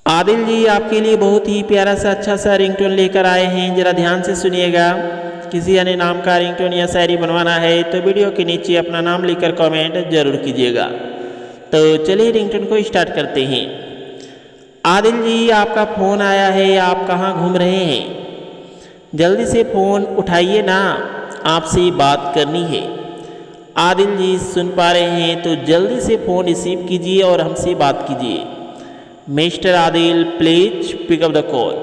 आदिल जी आपके लिए बहुत ही प्यारा सा अच्छा सा रिंगटोन लेकर आए हैं, ज़रा ध्यान से सुनिएगा। किसी अन्य नाम का रिंगटोन या शायरी बनवाना है तो वीडियो के नीचे अपना नाम लिखकर कमेंट जरूर कीजिएगा। तो चलिए रिंगटोन को स्टार्ट करते हैं। आदिल जी आपका फ़ोन आया है, आप कहाँ घूम रहे हैं? जल्दी से फ़ोन उठाइए ना, आपसे बात करनी है। आदिल जी सुन पा रहे हैं तो जल्दी से फ़ोन रिसीव कीजिए और हमसे बात कीजिए। Mister Adil please pick up the call.